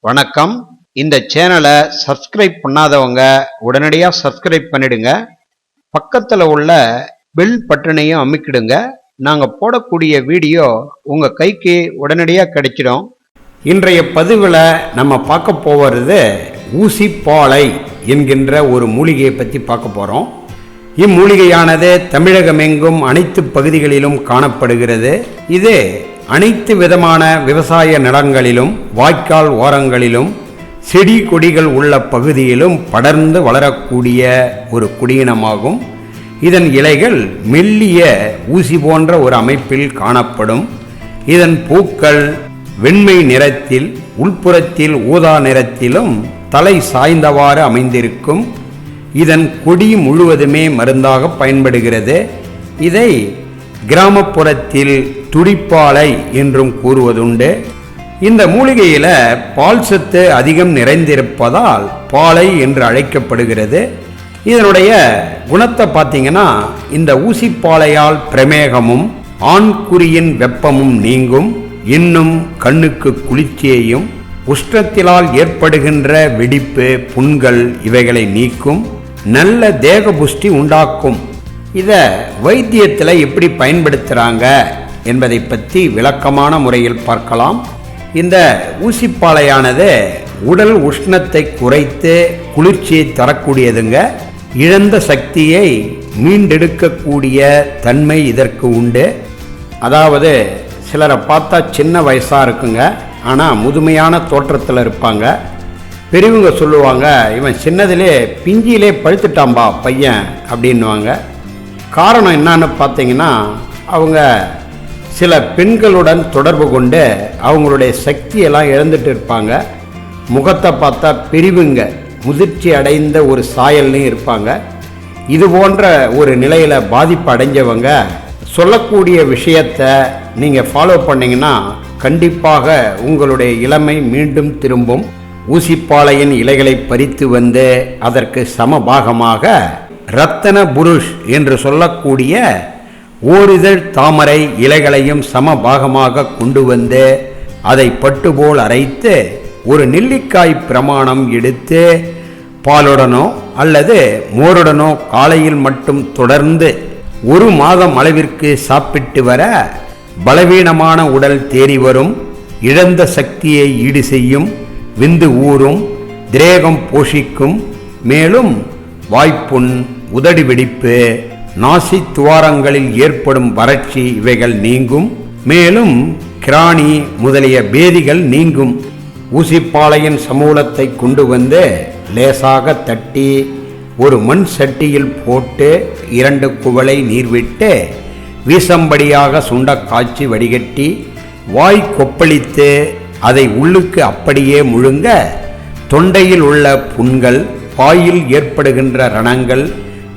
வணக்கம். இந்த சேனலை சப்ஸ்கிரைப் பண்ணாதவங்க உடனடியாக சப்ஸ்கிரைப் பண்ணிடுங்க. பக்கத்தில் உள்ள பெல் பட்டனையும் அமுக்கிடுங்க. நாங்கள் போடக்கூடிய வீடியோ உங்கள் கைக்கு உடனடியாக கிடைச்சிடும். இன்றைய பதிவில் நம்ம பார்க்க போவது ஊசிப்பாலை என்கின்ற ஒரு மூலிகையை பற்றி பார்க்க போகிறோம். இம்மூலிகையானது தமிழகமெங்கும் அனைத்து பகுதிகளிலும் காணப்படுகிறது. இது அனைத்து விதமான விவசாய நிலங்களிலும் வாய்க்கால் ஓரங்களிலும் செடி கொடிகள் உள்ள பகுதியிலும் படர்ந்து வளரக்கூடிய ஒரு குடியினமாகும். இதன் இலைகள் மெல்லிய ஊசி போன்ற ஒரு அமைப்பில் காணப்படும். இதன் பூக்கள் வெண்மை நிறத்தில் உள்புறத்தில் ஊதா நிறத்திலும் தலை சாய்ந்தவாறு அமைந்திருக்கும். இதன் கொடி முழுவதுமே மருந்தாக பயன்படுகிறது. இதை கிராமப்புறத்தில் துடிப்பாலை என்றும் கூறுவதுண்டு. இந்த மூலிகையில் பால் சத்து அதிகம் நிறைந்திருப்பதால் பாலை என்று அழைக்கப்படுகிறது. இதனுடைய குணத்தை பார்த்தீங்கன்னா, இந்த ஊசிப்பாலையால் பிரமேகமும் ஆண்குறியின் வெப்பமும் நீங்கும். இன்னும் கண்ணுக்கு குளிர்ச்சியையும் உஷ்ணத்திலால் ஏற்படுகின்ற வெடிப்பு புண்கள் இவைகளை நீக்கும். நல்ல தேக புஷ்டி உண்டாக்கும். இதை வைத்தியத்தில் எப்படி பயன்படுத்துகிறாங்க என்பதை பற்றி விளக்கமான முறையில் பார்க்கலாம். இந்த ஊசிப்பாலையானது உடல் உஷ்ணத்தை குறைத்து குளிர்ச்சியை தரக்கூடியதுங்க. இழந்த சக்தியை மீண்டெடுக்கக்கூடிய தன்மை இதற்கு உண்டு. அதாவது சிலரை பார்த்தா சின்ன வயசாக இருக்குங்க, ஆனால் முதுமையான தோற்றத்தில் இருப்பாங்க. பெரியவங்க சொல்லுவாங்க, இவன் சின்னதிலே பிஞ்சிலே பழுத்துட்டாம்பா பையன் அப்படின்வாங்க. காரணம் என்னன்னு பார்த்தீங்கன்னா, அவங்க சில பெண்களுடன் தொடர்பு கொண்டு அவங்களுடைய சக்தியெல்லாம் இழந்துட்டு இருப்பாங்க. முகத்தை பார்த்தா பெரியவங்க முதிர்ச்சி அடைந்த ஒரு சாயல்லையும் இருப்பாங்க. இது போன்ற ஒரு நிலையில் பாதிப்பு அடைஞ்சவங்க சொல்லக்கூடிய விஷயத்தை நீங்கள் ஃபாலோ பண்ணிங்கன்னா கண்டிப்பாக உங்களுடைய இளமை மீண்டும் திரும்பும். ஊசிப்பாலையின் இலைகளை பறித்து வந்து அதற்கு சமபாகமாக ரத்தன புருஷ் என்று சொல்லக்கூடிய ஓரிதழ் தாமரை இலைகளையும் சமபாகமாக கொண்டு வந்து அதை பட்டுபோல் அரைத்து ஒரு நெல்லிக்காய் பிரமாணம் எடுத்து பாலுடனோ அல்லது மோருடனோ காலையில் மட்டும் தொடர்ந்து 1 மாதம் அளவிற்கு சாப்பிட்டு வர பலவீனமான உடல் தேறி வரும். இழந்த சக்தியை ஈடு செய்யும். விந்து ஊறும். திரேகம் போஷிக்கும். மேலும் வாய்ப்புண், உதடு வெடிப்பு, நாசி துவாரங்களில் ஏற்படும் வறட்சி இவைகள் நீங்கும். மேலும் கிராணி முதலிய பேதிகள் நீங்கும். ஊசிப்பாலையின் சமூலத்தை கொண்டு வந்து லேசாக தட்டி ஒரு மண் சட்டியில் போட்டு 2 குவளை நீர் விட்டு வீசம்படியாக சுண்ட காய்ச்சி வடிகட்டி வாய் கொப்பளித்து அதை உள்ளுக்கு அப்படியே முழுங்க தொண்டையில் உள்ள புண்கள், வாயில் ஏற்படுகின்ற ரணங்கள்,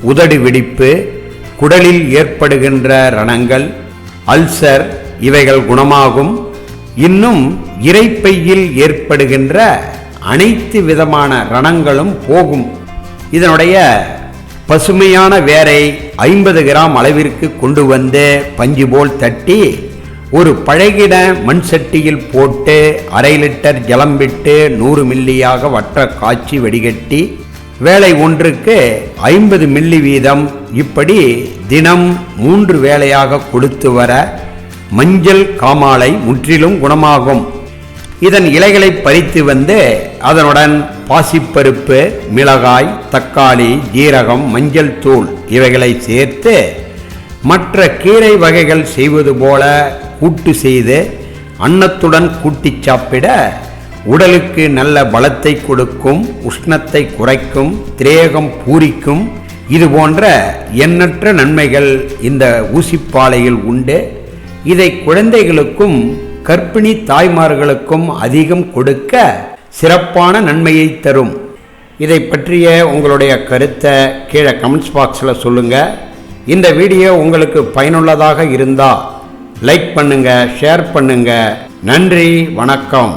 உதடு வெடிப்பு, குடலில் ஏற்படுகின்ற ரணங்கள், அல்சர் இவைகள் குணமாகும். இன்னும் இரைப்பையில் ஏற்படுகின்ற அனைத்து விதமான ரணங்களும் போகும். இதனுடைய பசுமையான வேரை 50 கிராம் அளவிற்கு கொண்டு வந்து பஞ்சு போல் தட்டி ஒரு பழகிட மண் சட்டியில் போட்டு 1/2 லிட்டர் ஜலம் விட்டு 100 மில்லியாக வற்ற காய்ச்சி வடிகட்டி வேளை ஒன்றுக்கு 50 மில்லி வீதம் இப்படி தினம் 3 வேளையாக கொடுத்து வர மஞ்சள் காமாலை முற்றிலும் குணமாகும். இதன் இலைகளை பறித்து வந்து அதனுடன் பாசிப்பருப்பு, மிளகாய், தக்காளி, ஜீரகம், மஞ்சள் தூள் இவைகளை சேர்த்து மற்ற கீரை வகைகள் செய்வது போல கூட்டு செய்து அன்னத்துடன் கூட்டி சாப்பிட உடலுக்கு நல்ல பலத்தை கொடுக்கும். உஷ்ணத்தை குறைக்கும். திரேகம் பூரிக்கும். இது போன்ற எண்ணற்ற நன்மைகள் இந்த ஊசிப்பாலையில் உண்டு. இதை குழந்தைகளுக்கும் கர்ப்பிணி தாய்மார்களுக்கும் அதிகம் கொடுக்க சிறப்பான நன்மையை தரும். இதை பற்றிய உங்களுடைய கருத்தை கீழே கமெண்ட்ஸ் பாக்ஸில் சொல்லுங்கள். இந்த வீடியோ உங்களுக்கு பயனுள்ளதாக இருந்தால் லைக் பண்ணுங்கள், ஷேர் பண்ணுங்கள். நன்றி, வணக்கம்.